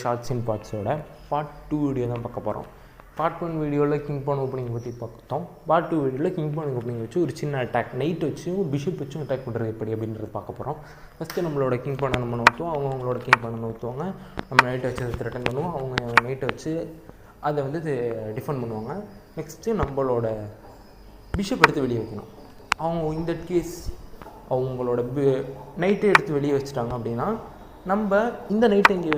Shorts இன் பார்ட்ஸோட part 2 video தான் பார்க்க போகிறோம். பார்ட் 1 வீடியோவில் கிங் பான் ஓப்பனிங் பற்றி பார்த்தோம். பார்ட் 2 வீடியோவில் கிங் பான் ஓப்பனிங் வச்சு ஒரு சின்ன அட்டாக் நைட் வச்சு பிஷப் வச்சும் அட்டாக் பண்ணுறது எப்படி அப்படின்றது பார்க்க போகிறோம். ஃபஸ்ட்டு நம்மளோட கிங் பானை நம்ம நோத்துவோம், அவங்களோட கிங் பானை நோத்துவாங்க. நம்ம நைட்டை வச்சு அதை ரிட்டன் பண்ணுவோம், அவங்க நைட்டை வச்சு அதை வந்து டிஃபெண்ட் பண்ணுவாங்க. நெக்ஸ்ட்டு நம்மளோட பிஷப் எடுத்து வெளியே வைக்கணும். அவங்க இந்த கேஸ் அவங்களோட நைட்டை எடுத்து வெளியே வச்சுட்டாங்க அப்படின்னா நம்ம இந்த நைட்டை இங்கே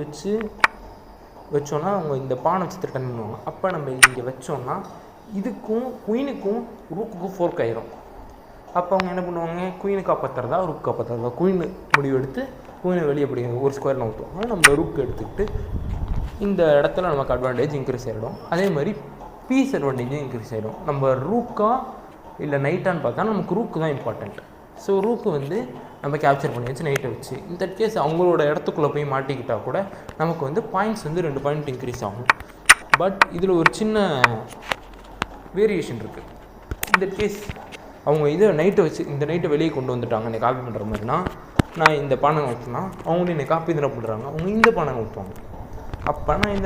வச்சோன்னா அவங்க இந்த பானை வச்சு ரிட்டன் பண்ணுவாங்க. அப்போ நம்ம இங்கே வச்சோன்னா இதுக்கும் குயினுக்கும் ரூக்குக்கும் ஃபோர்க் ஆயிரும். அப்போ அவங்க என்ன பண்ணுவாங்க, குயினை காப்பாற்றுறதா ரூக் காப்பாற்றுறதா, குயின் முடிவு எடுத்து குயினை வெளியே அப்படி ஒரு ஸ்கொயர் நோத்துவாங்க. நம்ம ரூக் எடுத்துக்கிட்டு இந்த இடத்துல நமக்கு அட்வான்டேஜ் இன்க்ரீஸ் ஆகிடும். அதே மாதிரி பீஸ் அட்வான்டேஜும் இன்க்ரீஸ் ஆகிடும். நம்ம ரூக்கா இல்லை நைட்டான்னு பார்த்தா நமக்கு ரூக்கு தான் இம்பார்ட்டண்ட். ஸோ ரூக்கு வந்து நம்ம கேப்சர் பண்ணி வச்சு நைட்டை வச்சு இந்த கேஸ் அவங்களோட இடத்துக்குள்ளே போய் மாட்டிக்கிட்டால் கூட நமக்கு வந்து பாயிண்ட்ஸ் வந்து 2 பாயிண்ட் இன்க்ரீஸ் ஆகும். பட் இதில் ஒரு சின்ன வேரியேஷன் இருக்குது. இந்த கேஸ் அவங்க இதை நைட்டை வச்சு இந்த நைட்டை வெளியே கொண்டு வந்துட்டாங்க என்னை காப்பி பண்ணுற மாதிரினா, நான் இந்த பானை ஊற்றினா அவங்களும் என்னை காப்பி தானே பண்ணுறாங்க, அவங்க இந்த பானை ஊற்றுவாங்க. அப்போ நான்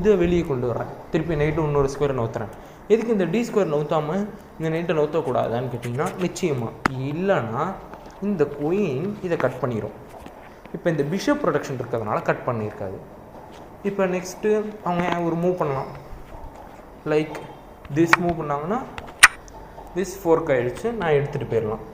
இதை வெளியே கொண்டு வரேன், திருப்பி நைட்டு இன்னொரு ஸ்கொயரை நவுத்துறேன். எதுக்கு இந்த டி ஸ்கொயர் நவுத்தாமல் இந்த நைட்டை நவுத்தக்கூடாதான்னு கேட்டிங்கன்னா, நிச்சயமாக இல்லைன்னா இந்த குயின் இதை கட் பண்ணிடும். இப்போ இந்த பிஷப் ப்ரொடக்ஷன் இருக்கிறதுனால கட் பண்ணியிருக்காது. இப்போ நெக்ஸ்ட்டு அவங்க ஒரு மூவ் பண்ணலாம், லைக் திஸ் மூவ் பண்ணாங்கன்னா திஸ் ஃபோர்க் ஆகிடுச்சு, நான் எடுத்துகிட்டு போயிடலாம்.